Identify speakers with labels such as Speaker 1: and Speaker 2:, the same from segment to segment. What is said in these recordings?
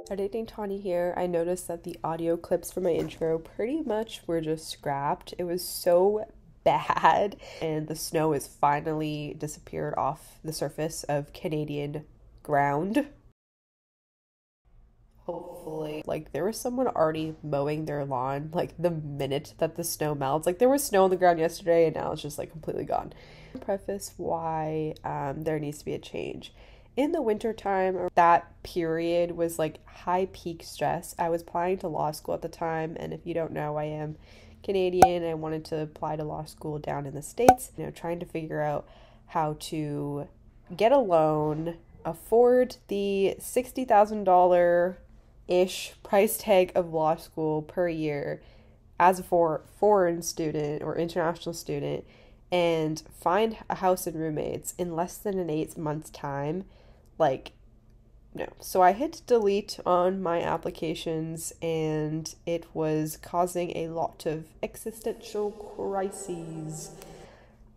Speaker 1: Editing Tawny here. I noticed that the audio clips for my intro pretty much were just scrapped. It was so bad, and the snow has finally disappeared off the surface of Canadian ground. Hopefully. Like, there was someone already mowing their lawn, like, the minute that the snow melts. Like, there was snow on the ground yesterday, and now it's just, like, completely gone. Preface why there needs to be a change. In the winter time, that period was like high peak stress. I was applying to law school at the time, and if you don't know, I am Canadian. I wanted to apply to law school down in the States, trying to figure out how to get a loan, afford the $60,000-ish price tag of law school per year as a foreign student or international student, and find a house and roommates in less than an 8 months time. Like, no. So I hit delete on my applications, and it was causing a lot of existential crises.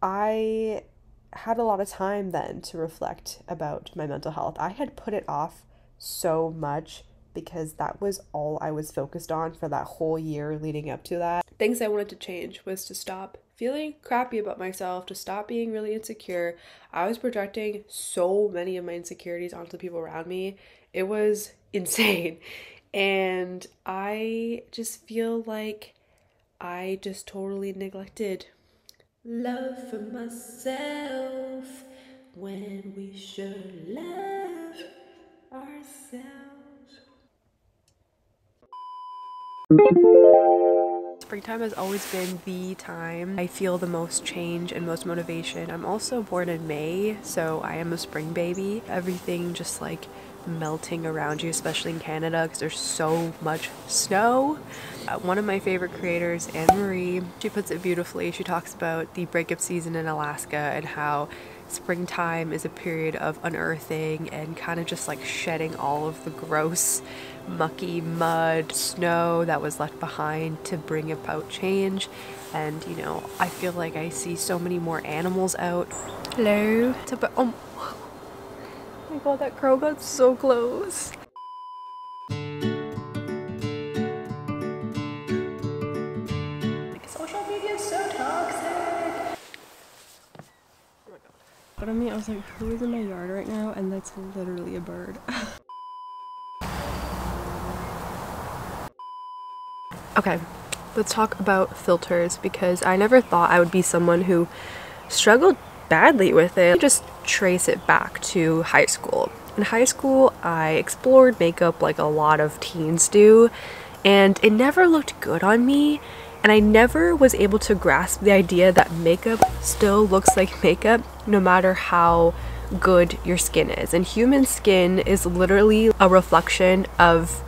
Speaker 1: I had a lot of time then to reflect about my mental health. I had put it off so much because that was all I was focused on for that whole year leading up to that. Things I wanted to change was to stop feeling crappy about myself, to stop being really insecure. I was projecting so many of my insecurities onto the people around me. It was insane. And I just feel like I just totally neglected love for myself when we should love ourselves. Springtime has always been the time I feel the most change and most motivation. I'm also born in May, so I am a spring baby. Everything just like melting around you, especially in Canada because there's so much snow. One of my favorite creators, Anne-Marie, she puts it beautifully. She talks about the breakup season in Alaska and how springtime is a period of unearthing and kind of just like shedding all of the gross, mucky mud, snow that was left behind to bring about change. And I feel like I see so many more animals out. Hello. Oh my god, that crow got so close. Social media is so toxic. Oh my god.
Speaker 2: But I mean, I was like, who is in my yard right now? And that's literally a bird.
Speaker 1: Okay, let's talk about filters, because I never thought I would be someone who struggled badly with it. I just trace it back to high school. In high school, I explored makeup like a lot of teens do, and it never looked good on me, and I never was able to grasp the idea that makeup still looks like makeup no matter how good your skin is. And human skin is literally a reflection of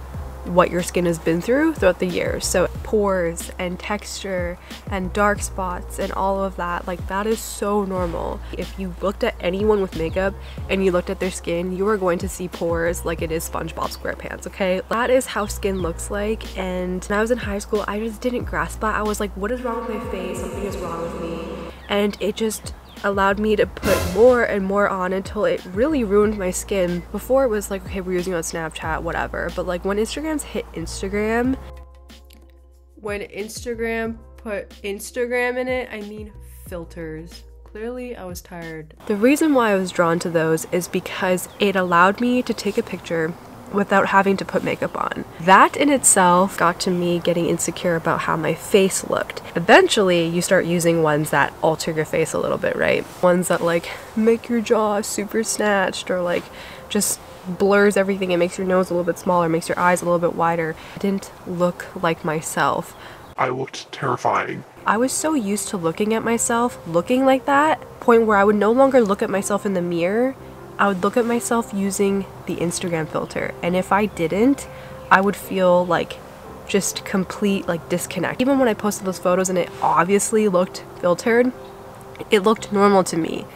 Speaker 1: what your skin has been through throughout the years. So pores and texture and dark spots and all of that, like, that is so normal. If you looked at anyone with makeup and you looked at their skin, you are going to see pores like it is SpongeBob SquarePants, okay? That is how skin looks like. And when I was in high school, I just didn't grasp that. I was like, what is wrong with my face? Something is wrong with me. And it just allowed me to put more and more on until it really ruined my skin. Before it was like, okay, we're using it on Snapchat, whatever. But like when Instagram put Instagram in it, I mean filters. Clearly I was tired. The reason why I was drawn to those is because it allowed me to take a picture without having to put makeup on. That in itself got to me getting insecure about how my face looked. Eventually, you start using ones that alter your face a little bit, right? Ones that like make your jaw super snatched, or like just blurs everything and makes your nose a little bit smaller, makes your eyes a little bit wider. I didn't look like myself.
Speaker 3: I looked terrifying.
Speaker 1: I was so used to looking at myself looking like that, point where I would no longer look at myself in the mirror. I would look at myself using the Instagram filter, and if I didn't, I would feel like just complete like disconnect. Even when I posted those photos and it obviously looked filtered, it looked normal to me.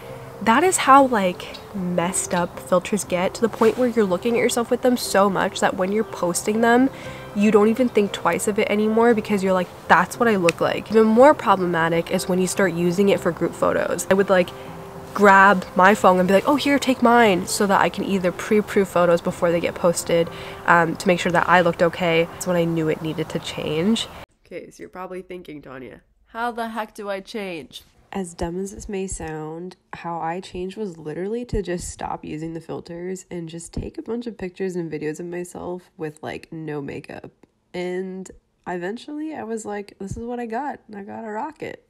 Speaker 1: That is how like messed up filters get, to the point where you're looking at yourself with them so much that when you're posting them, you don't even think twice of it anymore, because you're like, that's what I look like. Even more problematic is when you start using it for group photos. I would like grab my phone and be like, oh, here, take mine, so that I can either pre-approve photos before they get posted to make sure that I looked okay. That's when I knew it needed to change.
Speaker 2: Okay, so you're probably thinking, Tanya, how the heck do I change?
Speaker 1: As dumb as this may sound, how I changed was literally to just stop using the filters and just take a bunch of pictures and videos of myself with like no makeup. And eventually I was like, this is what I got. I gotta rock it.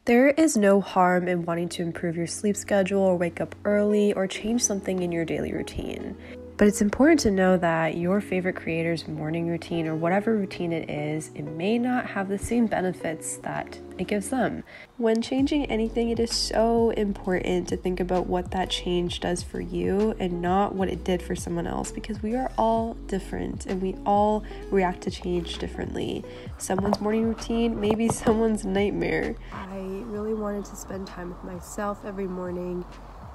Speaker 1: There is no harm in wanting to improve your sleep schedule or wake up early or change something in your daily routine. But it's important to know that your favorite creator's morning routine or whatever routine it is, it may not have the same benefits that it gives them. When changing anything, it is so important to think about what that change does for you and not what it did for someone else, because we are all different and we all react to change differently. Someone's morning routine may be someone's nightmare. I really wanted to spend time with myself every morning.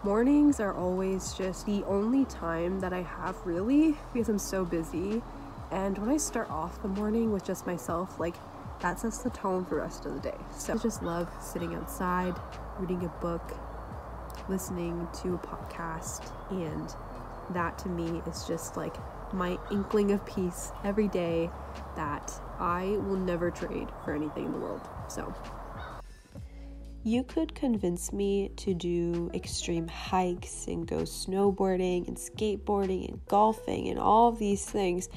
Speaker 1: Mornings are always just the only time that I have, really, because I'm so busy. And when I start off the morning with just myself, like, that sets the tone for the rest of the day. So I just love sitting outside, reading a book, listening to a podcast, and that to me is just like my inkling of peace every day that I will never trade for anything in the world. So you could convince me to do extreme hikes and go snowboarding and skateboarding and golfing and all of these things,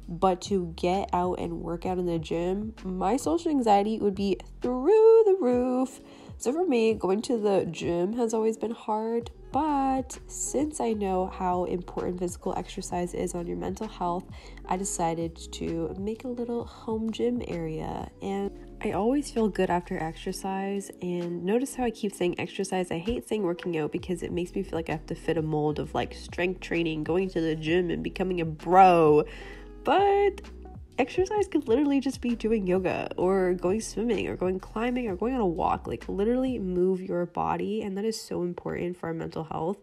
Speaker 1: but to get out and work out in the gym, my social anxiety would be through the roof. So for me, going to the gym has always been hard, but since I know how important physical exercise is on your mental health, I decided to make a little home gym area. And I always feel good after exercise, and notice how I keep saying exercise. I hate saying working out because it makes me feel like I have to fit a mold of like strength training, going to the gym and becoming a bro. But exercise could literally just be doing yoga or going swimming or going climbing or going on a walk. Like, literally move your body, and that is so important for our mental health.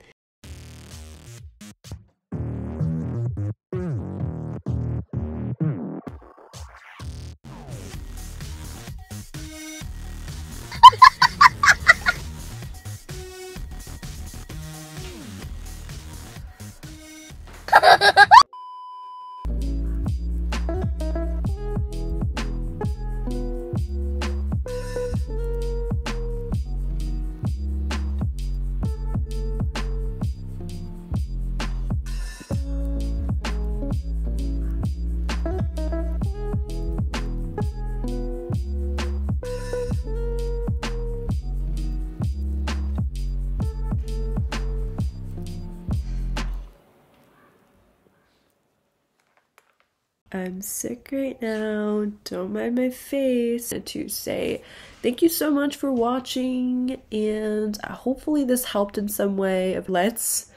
Speaker 1: I'm sick right now, don't mind my face. To say thank you so much for watching, and hopefully this helped in some way. Let's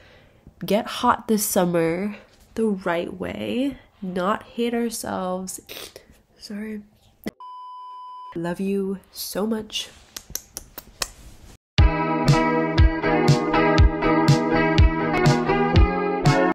Speaker 1: get hot this summer the right way, not hate ourselves. Sorry. Love you so much.